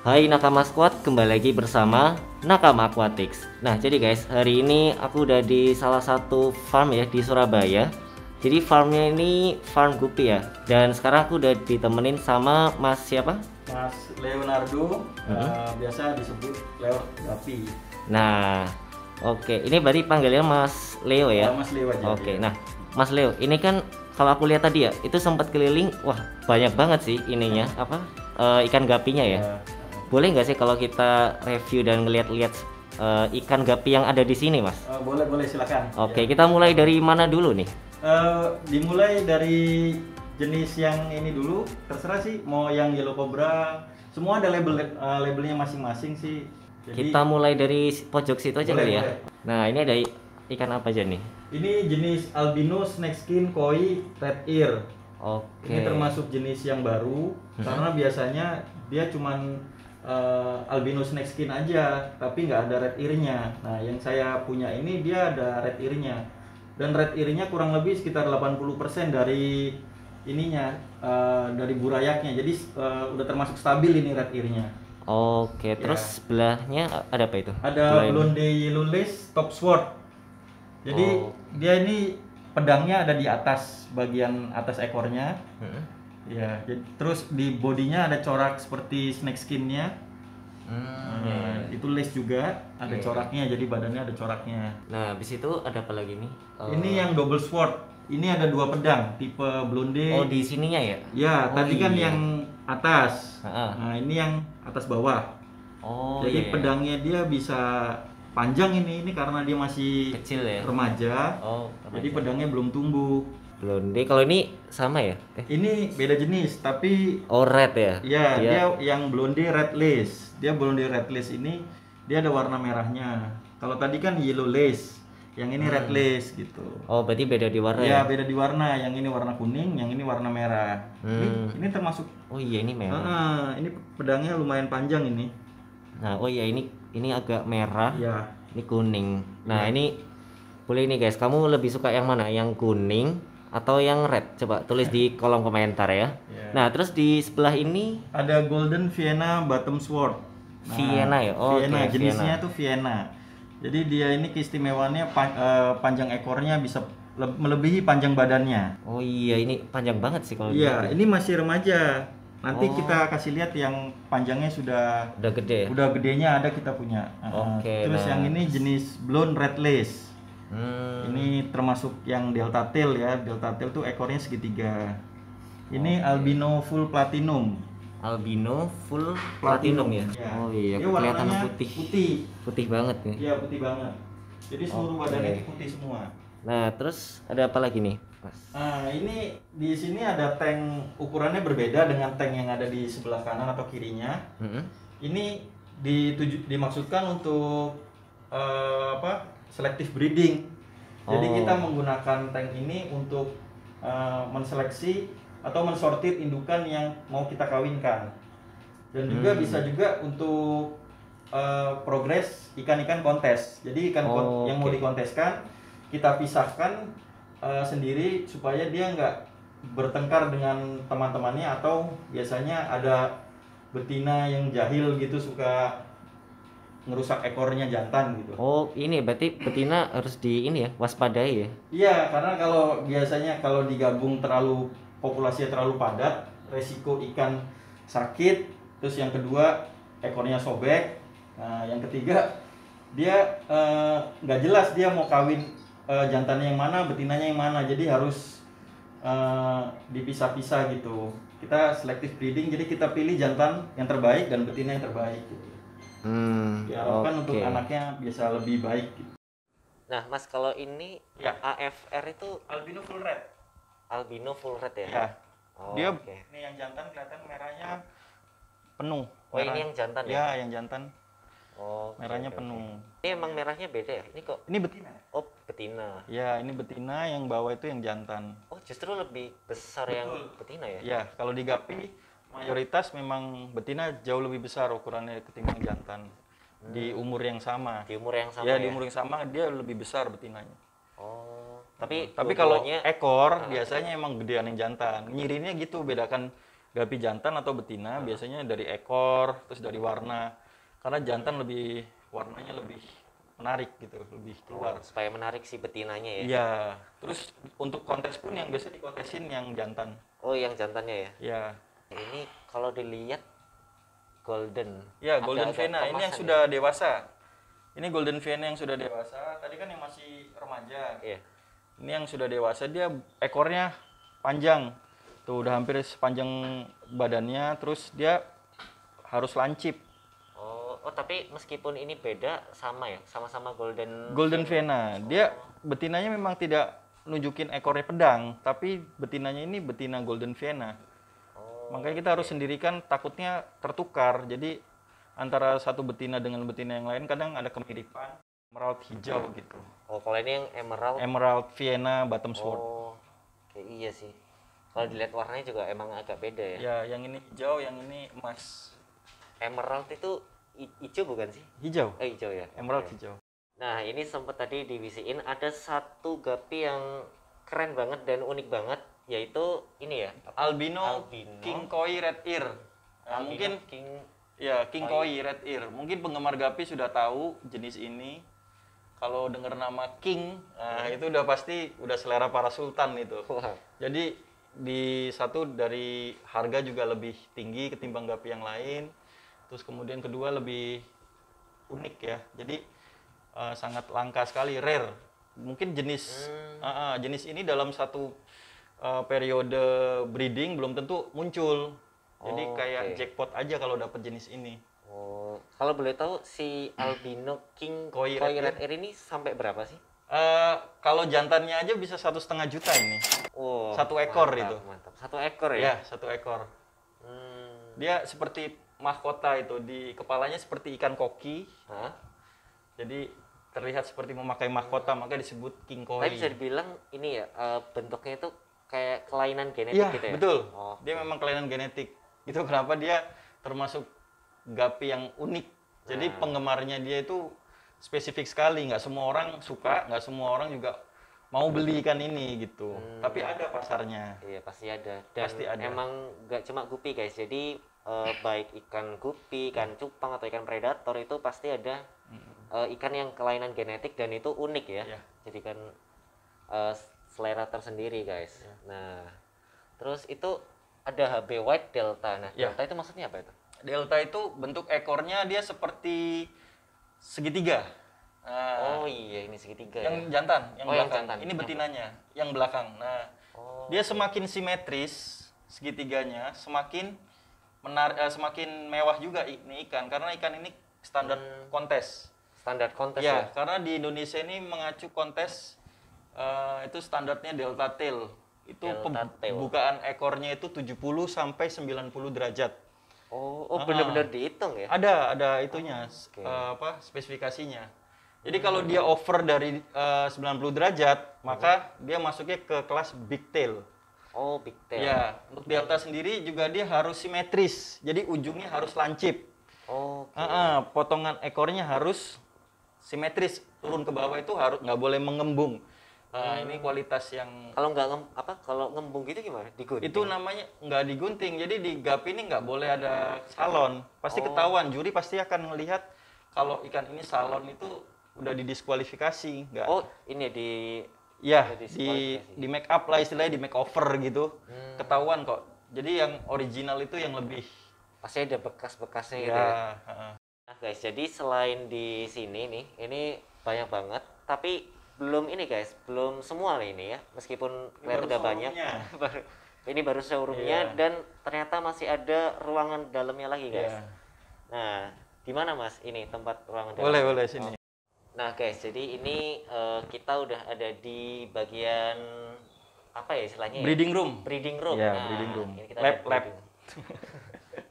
Hai Nakama Squad, kembali lagi bersama Nakama Aquatics. Nah jadi guys, hari ini aku udah di salah satu farm ya di Surabaya. Jadi farmnya ini farm guppy ya. Dan sekarang aku udah ditemenin sama Mas siapa? Mas Leonardo, biasa disebut Leo Gapi. Nah oke, ini berarti panggilannya Mas Leo ya? Mas Leo aja. Oke, ya. nah Mas Leo, ini kan kalau aku lihat tadi ya, itu sempat keliling, wah banyak banget sih ininya, apa ikan gapinya ya. Boleh nggak sih kalau kita review dan ngeliat-liat ikan gapi yang ada di sini, Mas? Boleh silakan. Oke, kita mulai dari mana dulu nih? Dimulai dari jenis yang ini dulu, terserah sih mau yang yellow cobra, semua ada labelnya masing-masing sih. Jadi, Kita mulai dari pojok situ aja boleh, kali ya. boleh. Nah, ini ada ikan apa aja nih? Ini jenis albino snakeskin koi red ear. Oke. Ini termasuk jenis yang baru karena biasanya dia cuman albino snakeskin aja, tapi nggak ada red ear-nya. Nah, yang saya punya ini dia ada red ear-nya. Dan red ear-nya kurang lebih sekitar 80% dari ininya, dari burayaknya. Jadi udah termasuk stabil ini red ear-nya. Oke, terus sebelahnya ada apa itu? Ada blonde yellow lace top sword. Jadi dia ini pedangnya ada di atas, bagian atas ekornya. Ya, terus di bodinya ada corak seperti snakeskin-nya. Itu lace juga, ada coraknya, jadi badannya ada coraknya. Nah, habis itu ada apa lagi nih? Ini yang double sword. Ini ada dua pedang, tipe blonde. Oh, di sininya ya? Ya, tadi kan iya. yang atas. Nah, ini yang atas bawah. Oh, Jadi iya. pedangnya dia bisa panjang ini karena dia masih Kecil ya? remaja. Oh, Jadi pedangnya belum tumbuh. blonde. Kalau ini sama ya? Ini beda jenis, tapi Oh, red ya? ya dia yang blonde red lace. Dia blonde red lace ini dia ada warna merahnya. Kalau tadi kan yellow lace, yang ini red lace gitu. Oh, berarti beda di warna ya? Ya beda di warna. Yang ini warna kuning, yang ini warna merah. Ini termasuk. Oh iya, ini merah. Ini pedangnya lumayan panjang ini. Nah, oh iya, ini agak merah. Ya. Ini kuning. Nah, ini boleh nih guys, kamu lebih suka yang mana? Yang kuning atau yang red? Coba tulis di kolom komentar ya. Nah, terus di sebelah ini Ada golden Vienna bottom sword. Vienna ya? Oh, Vienna, oke, jenisnya tuh Vienna. Jadi dia ini keistimewaannya panjang ekornya bisa melebihi panjang badannya. Oh iya, ini panjang banget sih kalau Iya, gitu. ini masih remaja. Nanti kita kasih lihat yang panjangnya Udah gede ya? udah gedenya ada kita punya. Oke, Terus yang ini jenis blonde red lace. Ini termasuk yang delta tail ya. Delta tail tuh ekornya segitiga. Ini albino full platinum. Albino full platinum ya? Ya. Oh iya, Dia kelihatan warnanya putih. Putih banget nih. Iya, putih banget. Jadi seluruh badannya itu putih semua. Nah, terus ada apa lagi nih, Mas? Ini di sini ada tank, ukurannya berbeda dengan tank yang ada di sebelah kanan atau kirinya. Ini dimaksudkan untuk selective breeding. Jadi kita menggunakan tank ini untuk menseleksi atau mensortir indukan yang mau kita kawinkan. Dan juga bisa juga untuk progres ikan-ikan kontes. Jadi ikan yang mau dikonteskan kita pisahkan sendiri supaya dia nggak bertengkar dengan teman-temannya, atau biasanya ada betina yang jahil gitu suka ngerusak ekornya jantan gitu. Oh, ini berarti betina harus waspadai ya? Iya, karena kalau biasanya kalau digabung populasinya terlalu padat, resiko ikan sakit. Terus yang kedua ekornya sobek. Nah, yang ketiga dia nggak jelas dia mau kawin jantannya yang mana, betinanya yang mana. Jadi harus dipisah-pisah gitu. Kita selective breeding, jadi kita pilih jantan yang terbaik dan betina yang terbaik gitu. Diharapkan untuk anaknya bisa lebih baik gitu. Nah, Mas, kalau ini AFR itu Albino full red. albino full red ya? Ya. Oh, Dia ini yang jantan kelihatan merahnya penuh. Oh, ini yang jantan ya? Ya, yang jantan. Oh, merahnya penuh. Ini emang merahnya beda ya? Ini kok? Ini betina. Oh, betina. Ya, ini betina, yang bawah itu yang jantan. Oh, justru lebih besar yang betina ya? Ya, kalau di gapi mayoritas memang betina jauh lebih besar ukurannya ketimbang jantan. Di umur yang sama. Di umur yang sama ya? Di umur yang sama dia lebih besar betinanya. Oh, tapi kalau ekor biasanya emang gedean yang jantan. Nyirinnya gitu, bedakan gapi jantan atau betina biasanya dari ekor, terus dari warna. Karena jantan warnanya lebih menarik gitu, lebih keluar. Supaya menarik si betinanya ya. Iya. Terus untuk kontes pun yang biasa dikontesin yang jantan. Oh, yang jantannya ya. Iya. Ini kalau dilihat golden. Ya, Golden Agak-agak Vienna ini yang kemasan sudah dewasa. Ini Golden Vienna yang sudah dewasa. Tadi kan yang masih remaja. ya. Iya. Ini yang sudah dewasa, dia ekornya panjang. Tuh udah hampir sepanjang badannya, terus dia harus lancip. Oh, tapi meskipun ini beda sama ya, sama-sama Golden Vienna. Dia betinanya memang tidak nunjukin ekornya pedang, tapi betinanya ini betina Golden Vienna. Oh, Makanya kita harus sendirikan, takutnya tertukar. Jadi antara satu betina dengan betina yang lain kadang ada kemiripan. Emerald hijau gitu. oh, kalau ini yang emerald. Emerald Vienna Bottom Sword. Oh, kayak iya sih. Kalau dilihat warnanya juga emang agak beda ya. Ya, yang ini hijau, yang ini emas. Emerald itu hijau bukan sih? Hijau. Hijau ya. Emerald Oke. hijau. Nah, ini sempat tadi divisiin ada satu gapi yang keren banget dan unik banget, yaitu ini ya. Albino, Albino. King Koi Red Ear. Nah, Albino mungkin King. ya King Koi Red Ear. Mungkin penggemar gapi sudah tahu jenis ini. Kalau dengar nama King, nah itu udah pasti udah selera para sultan itu. Wah. Jadi di satu dari harga juga lebih tinggi ketimbang gapi yang lain. Terus kemudian kedua lebih unik ya. Jadi sangat langka sekali, rare. Mungkin jenis jenis ini dalam satu periode breeding belum tentu muncul. Jadi Oh, kayak oke. jackpot aja kalau dapat jenis ini. Oh, kalau boleh tahu si albino King Koi Koi Red Red Ear ini sampai berapa sih? Kalau jantannya aja bisa 1,5 juta ini. Oh, Satu ekor mantap, itu. Mantap. Satu ekor ya? Ya, satu ekor. Hmm. Dia seperti mahkota itu, di kepalanya seperti ikan koki. Hah? Jadi terlihat seperti memakai mahkota, maka disebut King Koi. Tapi bisa dibilang ini ya, bentuknya itu kayak kelainan genetik Iya, gitu ya? betul. Oh, Dia memang kelainan genetik. Itu kenapa dia termasuk gapi yang unik. Jadi penggemarnya dia itu spesifik sekali. Nggak semua orang suka, nggak semua orang juga mau beli ikan ini gitu. Tapi ada pasarnya. iya pasti ada. Dan Pasti ada. emang nggak cuma gupi guys. Jadi baik ikan gupi, ikan cupang atau ikan predator itu pasti ada ikan yang kelainan genetik dan itu unik ya. Iya. Jadi kan selera tersendiri guys. Nah, terus itu ada HB White Delta. Nah, Iya. Delta itu maksudnya apa itu? Delta itu bentuk ekornya dia seperti segitiga. Nah, Oh iya, ini segitiga yang ya. jantan, yang Oh, yang belakang. jantan. Ini betinanya, yang belakang. Nah, Oh. dia semakin simetris segitiganya, semakin semakin mewah juga ini ikan karena ikan ini standar kontes. Standar kontes Ya, ya. karena di Indonesia ini mengacu kontes itu standarnya delta tail. Itu Delta tail. pembukaan ekornya itu 70 sampai 90 derajat. Oh, benar-benar dihitung ya. Ada itunya Oke. spesifikasinya. Jadi kalau dia over dari 90 derajat, maka dia masuknya ke kelas big tail. Oh, big tail. Ya, untuk delta sendiri juga dia harus simetris. Jadi ujungnya harus lancip. Oh, Potongan ekornya harus simetris, turun ke bawah itu harus nggak boleh mengembung. Ini kualitas yang kalau nggak kalau ngembung gitu gimana? Digunting. itu namanya nggak digunting. Jadi di gapi ini nggak boleh ada salon. Pasti ketahuan, juri pasti akan melihat kalau ikan ini salon itu udah didiskualifikasi. Nggak. Oh, ini di Ya, udah di diskualifikasi. make up lah istilahnya, di make over gitu. Ketahuan kok. Jadi yang original itu yang lebih pasti ada bekas-bekasnya gitu ya. ya, heeh. Nah, guys, jadi selain di sini nih, ini banyak banget, tapi belum ini guys, belum semua nih ini ya. Meskipun kelihatan baru udah banyak. showroomnya. Ini baru showroomnya Iya. dan ternyata masih ada ruangan dalamnya lagi guys. Iya. Nah, di mana Mas ini tempat ruangan dalam? Boleh sini. Nah guys, jadi ini kita udah ada di bagian apa ya istilahnya ya? Breeding room. Breeding room. Ya, Nah, breeding room. ini kita Lab, ada lab.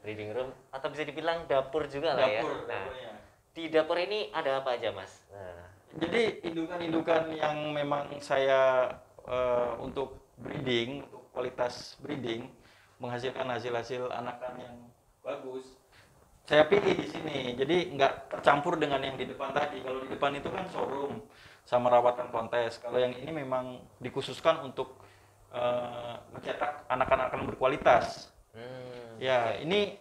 breeding room atau bisa dibilang dapur juga lah ya. Dapur, Nah, dapurnya. di dapur ini ada apa aja Mas? Nah, Jadi indukan-indukan yang memang saya untuk breeding, untuk kualitas breeding, menghasilkan hasil-hasil anakan yang bagus, saya pilih di sini. Jadi nggak tercampur dengan yang di depan tadi. Kalau di depan itu kan showroom sama rawatan kontes. Kalau yang ini memang dikhususkan untuk mencetak anak-anak yang berkualitas. Ya, ini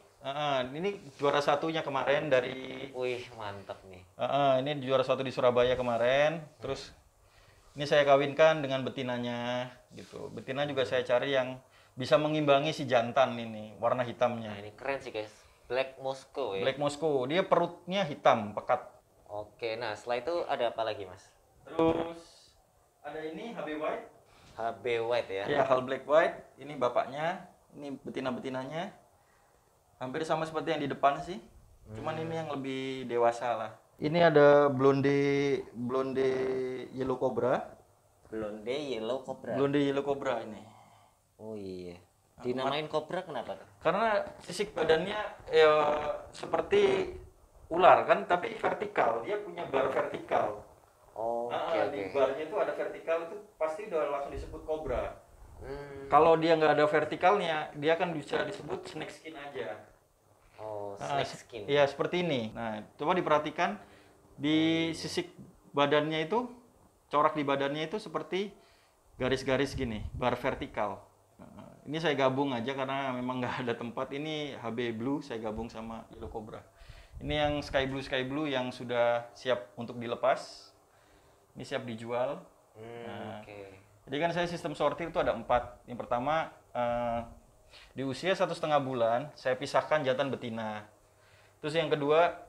juara satunya kemarin dari. Wih, mantap nih. Ini juara satu di Surabaya kemarin. Terus ini saya kawinkan dengan betinanya gitu. Betina juga saya cari yang bisa mengimbangi si jantan ini, warna hitamnya. Nah, ini keren sih guys. Black Moscow ya. Black Moscow, dia perutnya hitam, pekat. Oke, nah setelah itu ada apa lagi mas? Terus ada ini HB White. HB White ya? Ya, Hal Black White. Ini bapaknya, ini betina-betinanya. Hampir sama seperti yang di depan sih. Cuman ini yang lebih dewasa lah. Ini ada blonde yellow cobra. Blonde Yellow Cobra. Blonde yellow cobra ini. Oh iya. Dinamain kobra kenapa tuh? Karena sisik badannya ya seperti ular kan, tapi vertikal. Dia punya bar vertikal. Oh, Di barnya itu ada vertikal, itu pasti udah langsung disebut kobra. Hmm. Kalau dia nggak ada vertikalnya, dia akan bisa disebut snake skin aja. Oh, snake skin. Iya, seperti ini. Nah, coba diperhatikan di sisik badannya itu, corak di badannya itu seperti garis-garis gini, bar vertikal. Ini saya gabung aja karena memang nggak ada tempat. Ini HB Blue saya gabung sama Yellow Cobra. Ini yang sky blue yang sudah siap untuk dilepas. Ini siap dijual. Jadi kan saya sistem sortir itu ada 4. Yang pertama di usia 1,5 bulan saya pisahkan jantan betina. Terus yang kedua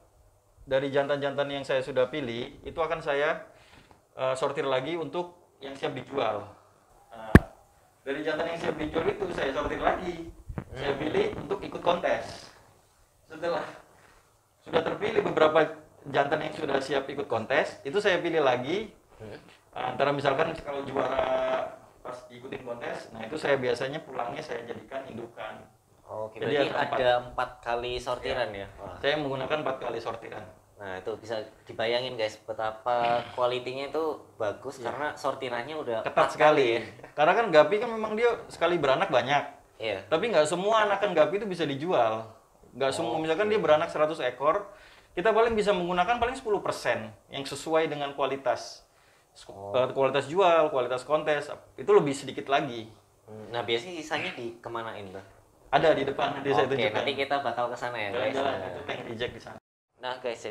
dari jantan-jantan yang saya sudah pilih itu akan saya sortir lagi untuk yang siap dijual. Dari jantan yang siap dijual itu saya sortir lagi. Saya pilih untuk ikut kontes. Setelah sudah terpilih beberapa jantan yang sudah siap ikut kontes, itu saya pilih lagi. Antara misalkan kalau juara pas ikutin kontes, nah itu saya biasanya pulangnya saya jadikan indukan. Oke, jadi ada 4 kali sortiran ya? Wah. Saya menggunakan 4 kali sortiran. Nah itu bisa dibayangin guys betapa kualitinya itu bagus karena sortirannya udah ketat sekali ya. Karena kan gapi kan memang dia sekali beranak banyak. Iya. Tapi nggak semua anakan gapi itu bisa dijual. Nggak semua, misalkan dia beranak 100 ekor, kita paling bisa menggunakan paling 10% yang sesuai dengan kualitas. Kualitas jual, kualitas kontes, itu lebih sedikit lagi. Nah biasanya sisanya kemanain tuh? Ada di depan, nanti saya tunjukkan. Nanti kita bakal ke sana ya guys. Itu tank reject di sana. Nah guys,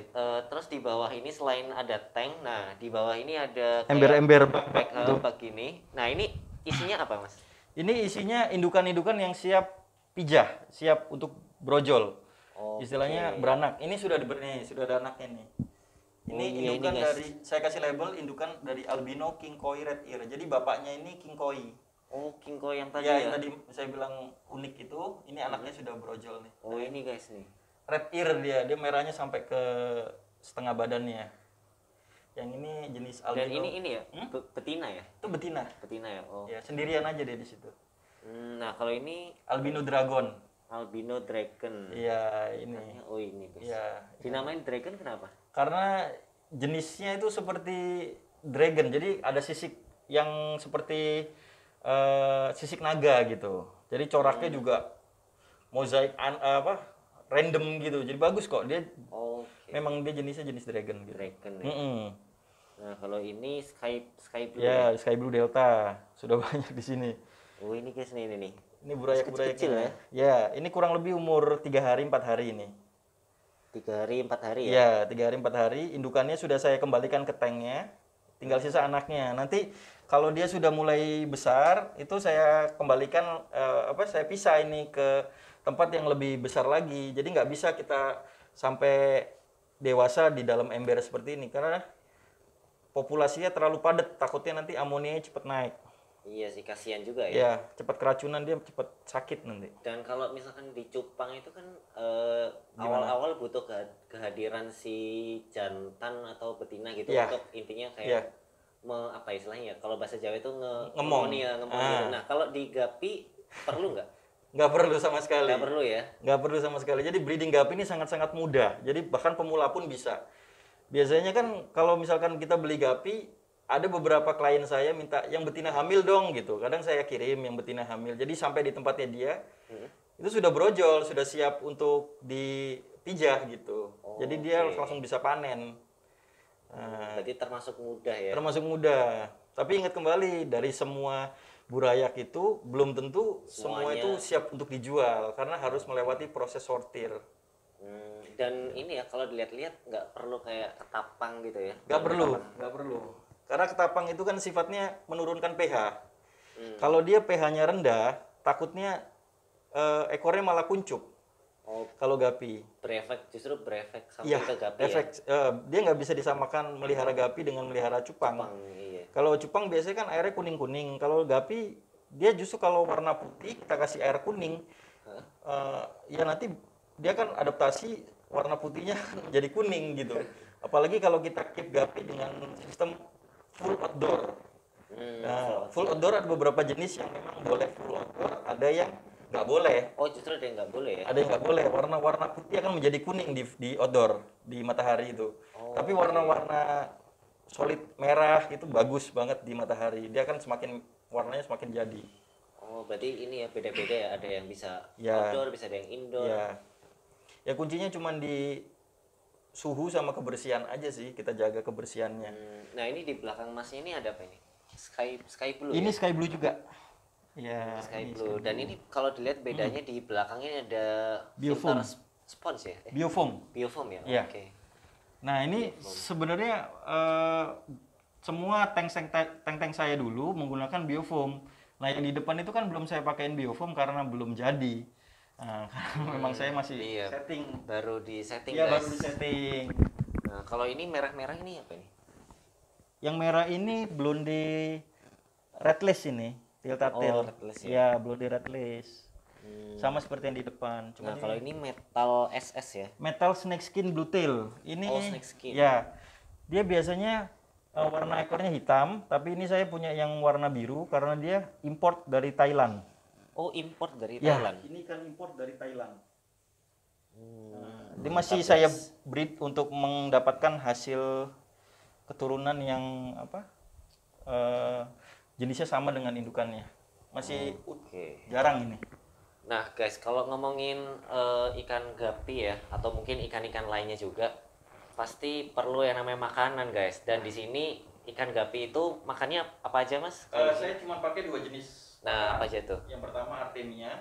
terus di bawah ini selain ada tank, nah di bawah ini ada ember-ember bak gini. Nah ini isinya apa mas? Ini isinya indukan-indukan yang siap pijah, siap untuk brojol. Istilahnya beranak. Ini sudah sudah ada anaknya nih. Ini indukan dari, saya kasih label indukan dari albino king koi red ear. Jadi bapaknya ini king koi. Oh, king koi yang tadi ya? Yang tadi saya bilang unik itu, ini anaknya sudah brojol nih. Oh ini guys nih. Red ear dia merahnya sampai ke setengah badannya. Yang ini jenis albino. Dan ini ya, betina ya? Itu betina. Betina ya. Oh. Ya sendirian aja dia di situ. Nah kalau ini albino dragon. Albino dragon. Iya ini. Oh ini guys. Iya. Dinamain dragon kenapa? Karena jenisnya itu seperti dragon. Jadi ada sisik yang seperti sisik naga gitu. Jadi coraknya juga mozaik random gitu, jadi bagus kok dia. Memang dia jenisnya jenis dragon gitu. Dragon ya. Nah kalau ini sky blue ya, sky blue delta sudah banyak di sini. Oh ini guys nih ini burayak kecil ya. Ya ini kurang lebih umur 3 hari 4 hari ini. 3 hari 4 hari ya. Ya 3 hari 4 hari. Indukannya sudah saya kembalikan ke tanknya, tinggal sisa anaknya. Nanti kalau dia sudah mulai besar itu saya kembalikan saya pisah ini ke tempat yang lebih besar lagi. Jadi nggak bisa kita sampai dewasa di dalam ember seperti ini karena populasinya terlalu padat, takutnya nanti amonianya cepat naik. Iya sih, kasihan juga ya. Iya, cepat keracunan, dia cepat sakit nanti. Dan kalau misalkan di cupang itu kan awal-awal butuh kehadiran si jantan atau betina gitu untuk intinya kayak istilahnya ya, kalau bahasa Jawa itu ngemong ya, gitu. Nah kalau di gapi perlu nggak? Nggak perlu sama sekali. Nggak perlu ya? Nggak perlu sama sekali. Jadi breeding gapi ini sangat-sangat mudah. Jadi bahkan pemula pun bisa. Biasanya kan kalau misalkan kita beli gapi, ada beberapa klien saya minta yang betina hamil dong gitu. Kadang saya kirim yang betina hamil. Jadi sampai di tempatnya dia, itu sudah brojol, sudah siap untuk dipijah gitu. Jadi dia langsung bisa panen. Berarti termasuk mudah ya? Termasuk mudah. Tapi ingat kembali, dari semua burayak itu belum tentu semua Semuanya. itu siap untuk dijual karena harus melewati proses sortir. Dan ini ya kalau dilihat-lihat nggak perlu kayak ketapang gitu ya. Nggak perlu. Karena ketapang itu kan sifatnya menurunkan pH. Kalau dia pH-nya rendah, takutnya ekornya malah kuncup. Oh, Kalau gapi. justru berefek sampai Iya, ke gapi efek dia nggak bisa disamakan melihara gapi dengan melihara cupang. ya. Iya. Kalau cupang biasanya kan airnya kuning-kuning. Kalau gapi dia justru kalau warna putih kita kasih air kuning, ya nanti dia kan adaptasi warna putihnya jadi kuning gitu. Apalagi kalau kita keep gapi dengan sistem full outdoor. Nah, full outdoor ada beberapa jenis yang memang boleh full outdoor, ada yang nggak boleh. Oh, justru ada yang nggak boleh ya? Ada yang nggak boleh. Warna-warna putih akan menjadi kuning di outdoor, di matahari itu. Tapi warna-warna solid merah itu bagus banget di matahari. Dia kan warnanya semakin jadi. Oh, berarti ini ya beda-beda ya. Ada yang bisa Ya. outdoor, bisa ada yang indoor. Ya kuncinya cuma di suhu sama kebersihan aja sih, kita jaga kebersihannya. Nah, ini di belakang masnya ini ada apa ini? Sky blue Ini ya? sky blue juga. Ya, Sky blue. Dan ini kalau dilihat bedanya di belakangnya ada Biofoam. filter spons ya? Biofoam. Biofoam ya? Iya. Oke. Nah, ini sebenarnya semua tank saya dulu menggunakan biofoam. Nah, yang di depan itu kan belum saya pakein biofoam karena belum jadi. Nah, karena memang saya masih Iya. setting. Baru di setting Iya, guys. baru di setting. Nah, kalau ini merah-merah ini apa ini? Yang merah ini Blondie Redless ini, Tiltatil. Redless ya? Ya, Blondie Redless. Sama seperti yang di depan. Cuma Nah, kalau ini metal SS ya? Metal Snakeskin Bluetail. Ini Snakeskin. ya. Dia biasanya warna ekornya hitam, tapi ini saya punya yang warna biru karena dia import dari Thailand. Oh, import dari Ya, Thailand. ini kan import dari Thailand. Ini masih saya breed untuk mendapatkan hasil keturunan yang jenisnya sama dengan indukannya. Masih Oke. jarang ini. Nah, guys, kalau ngomongin ikan gapi ya, atau mungkin ikan-ikan lainnya juga, pasti perlu yang namanya makanan, guys. Dan di sini ikan gapi itu makannya apa aja, Mas? Saya cuma pakai 2 jenis. Nah, apa aja tuh? Yang pertama Artemia,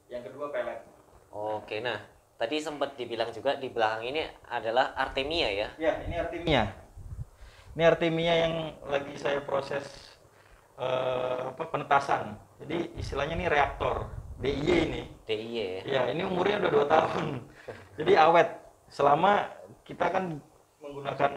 yang kedua pelet. Oke, nah, tadi sempat dibilang juga di belakang ini adalah Artemia ya? Ya, ini Artemia. Ini Artemia yang lagi saya proses penetasan. Jadi istilahnya ini reaktor DIY ini. DIY ya? Ya, ini umurnya udah 2 tahun. Jadi awet. Selama kita kan menggunakan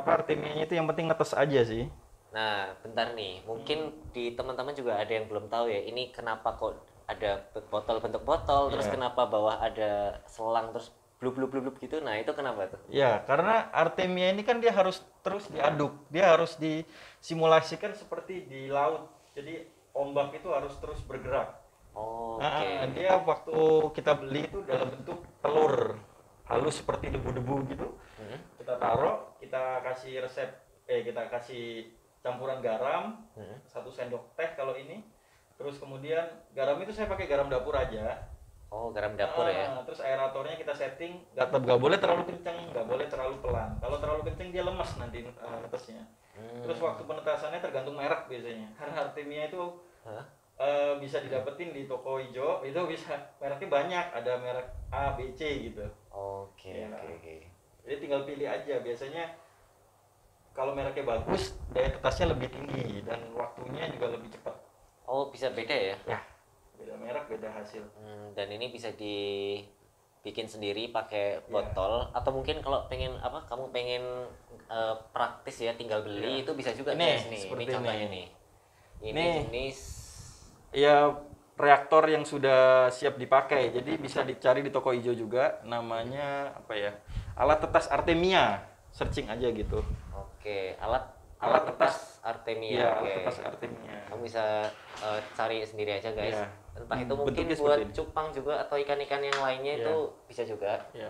Artemianya itu yang penting netes aja sih. Nah, bentar nih. Mungkin di teman-teman juga ada yang belum tahu ya. Ini kenapa kok ada botol bentuk botol, terus kenapa bawah ada selang terus blub gitu. Nah, itu kenapa tuh? Ya, karena Artemia ini kan dia harus terus diaduk. Dia harus disimulasikan seperti di laut. Jadi ombak itu harus terus bergerak. Oh, Nah, oke. dia waktu kita beli itu dalam bentuk telur halus seperti debu-debu gitu. Kita taruh, kita kasih campuran garam, 1 sendok teh kalau ini. Terus kemudian garam itu saya pakai garam dapur aja. Oh, garam dapur ya? Terus aeratornya kita setting, nggak boleh terlalu kencang, nggak boleh terlalu pelan. Kalau terlalu kencang dia lemas nanti netesnya. Terus waktu penetasannya tergantung merek biasanya. Karena Artemia itu bisa didapetin di toko hijau, itu bisa mereknya banyak, ada merek A, B, C gitu. Oke. Jadi tinggal pilih aja. Biasanya kalau mereknya bagus, daya tetasnya lebih tinggi dan waktunya juga lebih cepat. Oh, bisa beda ya? Ya, beda merek, beda hasil. Dan ini bisa dibikin sendiri pakai botol atau mungkin kalau kamu pengen praktis ya tinggal beli itu bisa juga Ini, guys nih. seperti Ini contohnya ini. nih. Ini Nih. jenis Ya, reaktor yang sudah siap dipakai. Jadi bisa dicari di toko hijau juga. Namanya apa ya? Alat tetas Artemia. Searching aja gitu. Oke, alat Alat tetas Artemia. Iya, Oke. alat tetas Artemia. Kamu bisa cari sendiri aja guys. Iya. Entah itu mungkin Bentuknya buat seperti ini. cupang juga atau ikan-ikan yang lainnya Iya. itu bisa juga. Iya.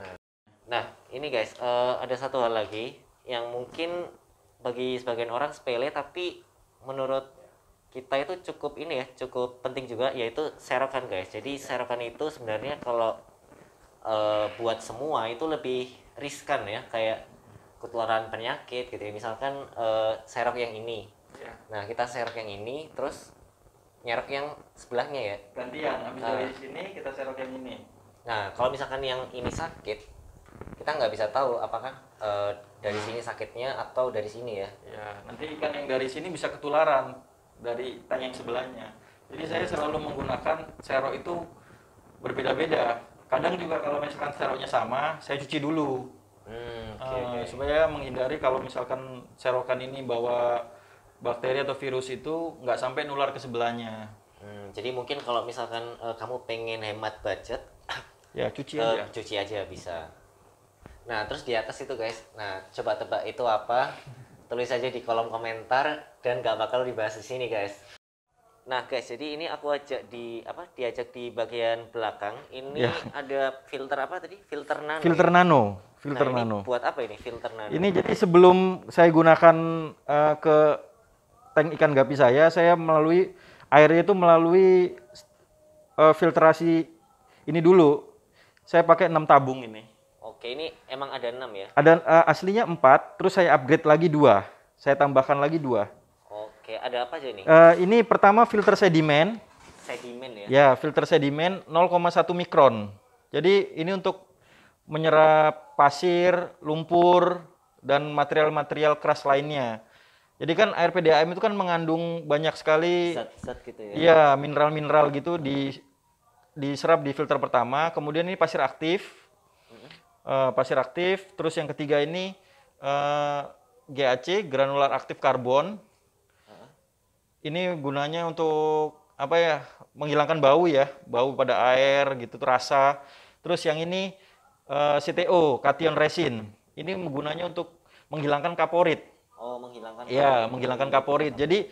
Nah, ini guys, ada satu hal lagi yang mungkin bagi sebagian orang sepele tapi menurut kita itu cukup penting juga, yaitu serokan guys. Jadi serokan itu sebenarnya kalau buat semua itu lebih riskan ya, kayak ketularan penyakit gitu ya. Misalkan serok yang ini. Iya. Nah, kita serok yang ini, terus nyerok yang sebelahnya ya. Gantian, habis dari sini kita serok yang ini. Nah, kalau misalkan yang ini sakit, kita nggak bisa tahu apakah dari sini sakitnya atau dari sini ya. Ya, nanti ikan yang dari sini bisa ketularan dari tank yang sebelahnya. Jadi saya selalu menggunakan serok itu berbeda-beda. Kadang juga kalau misalkan seroknya sama, saya cuci dulu. Supaya menghindari kalau misalkan serokan ini bawa bakteri atau virus itu nggak sampai nular ke sebelahnya. Jadi mungkin kalau misalkan kamu pengen hemat budget, ya cuci aja bisa. Nah, terus di atas itu guys, nah coba tebak itu apa? Tulis aja di kolom komentar dan nggak bakal dibahas di sini guys. Nah guys, jadi ini aku diajak di bagian belakang. Ini ada filter apa tadi? Filter nano. Filter nano. Filter nano. Buat apa ini filter nano? Ini jadi sebelum saya gunakan ke tank ikan gapi saya melalui airnya itu melalui filtrasi ini dulu. Saya pakai 6 tabung ini. Oke, ini emang ada 6 ya? Ada aslinya 4, terus saya upgrade lagi 2. Saya tambahkan lagi 2. Oke, ada apa aja nih? Ini pertama filter sedimen. Sedimen ya? Ya, filter sedimen 0,1 mikron. Jadi ini untuk menyerap pasir, lumpur, dan material-material keras lainnya. Jadi kan air PDAM itu kan mengandung banyak sekali zat-zat gitu ya? Iya, mineral-mineral gitu diserap di filter pertama. Kemudian ini pasir aktif. Pasir aktif. Terus yang ketiga ini GAC, granular aktif karbon. Ini gunanya untuk apa ya? Menghilangkan bau ya, bau pada air gitu, rasa. Terus yang ini CTO, cation resin. Ini gunanya untuk menghilangkan kaporit. Oh, menghilangkan. Iya, menghilangkan kaporit. Jadi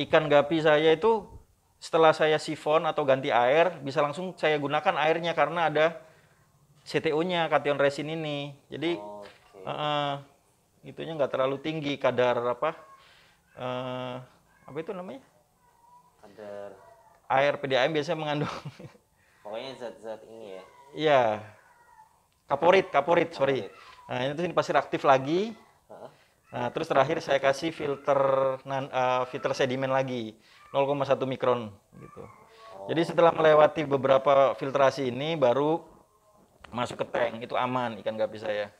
ikan gapi saya itu setelah saya sifon atau ganti air, bisa langsung saya gunakan airnya karena ada CTO-nya, cation resin ini. Jadi itunya nggak terlalu tinggi kadar apa itu namanya? Kadar air PDAM biasanya mengandung. Pokoknya zat-zat ini ya. Iya. Kaporit, sorry. Nah, ini pasir aktif lagi. Nah, terus terakhir saya kasih filter sedimen lagi 0,1 mikron gitu. Jadi setelah melewati beberapa filtrasi ini baru masuk ke tank, itu aman ikan gapi saya.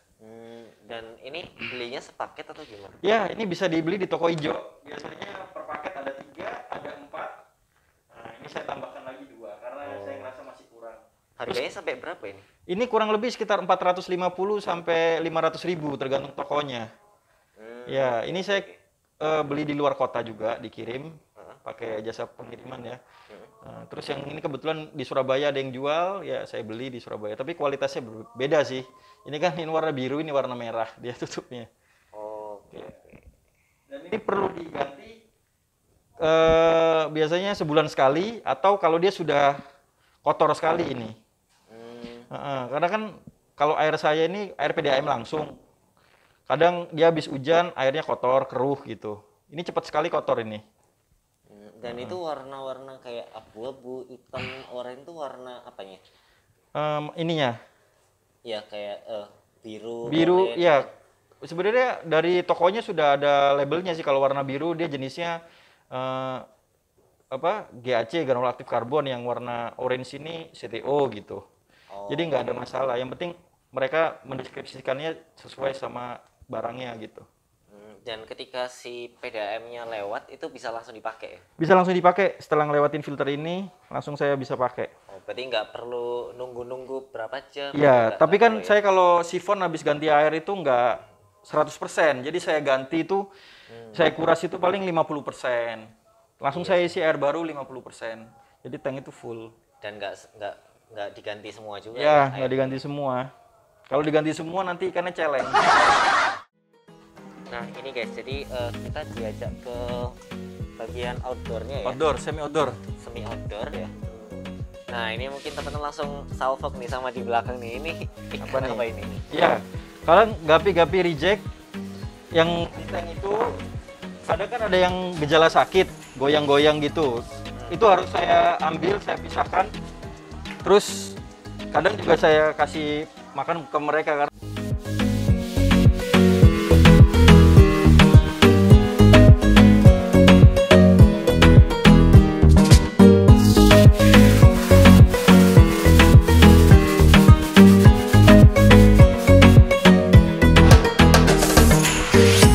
Dan ini belinya sepaket atau gimana? Ya, ini bisa dibeli di toko hijau. Biasanya per paket ada 3, ada 4. Nah, ini saya tambahkan lagi 2 karena saya ngerasa masih kurang. Harganya sampai berapa ini? Ini kurang lebih sekitar 450 sampai 500 ribu tergantung tokonya. Ya, ini saya beli di luar kota juga, dikirim pakai jasa pengiriman ya. Terus yang ini kebetulan di Surabaya ada yang jual, ya saya beli di Surabaya. Tapi kualitasnya beda sih. Ini kan ini warna biru, ini warna merah dia tutupnya. Oke. Dan ini perlu diganti biasanya sebulan sekali atau kalau dia sudah kotor sekali ini. Karena kan kalau air saya ini air PDAM langsung. Kadang dia habis hujan airnya kotor, keruh gitu. Ini cepat sekali kotor ini. Dan itu warna-warna kayak abu-abu, hitam, oranye itu warna apanya? Ininya. Ya kayak biru. Biru, ya. Sebenarnya dari tokonya sudah ada labelnya sih kalau warna biru dia jenisnya GAC, granular aktif karbon, yang warna orange ini CTO gitu. Jadi nggak ada masalah. Yang penting mereka mendeskripsikannya sesuai sama barangnya gitu. Dan ketika si PDAM-nya lewat itu bisa langsung dipakai ya? Bisa langsung dipakai. Setelah ngelewatin filter ini langsung saya bisa pakai. Berarti nggak perlu nunggu-nunggu berapa jam? Ya, tapi kan saya kalau sifon habis ganti air itu nggak 100%. Jadi saya ganti itu, saya kuras itu paling 50%. Langsung saya isi air baru 50%. Jadi tank itu full. Dan nggak diganti semua juga? Ya, nggak diganti semua. Kalau diganti semua nanti ikannya celeng. Nah ini guys, jadi kita diajak ke bagian outdoornya ya? Outdoor, semi outdoor ya. Nah ini mungkin teman-teman langsung salvok nih sama di belakang nih. Ini apa ini? Iya, kalau gapi-gapi reject yang di tank itu kadang kan ada yang gejala sakit, goyang-goyang gitu. Itu harus saya ambil, saya pisahkan. Terus kadang juga saya kasih makan ke mereka karena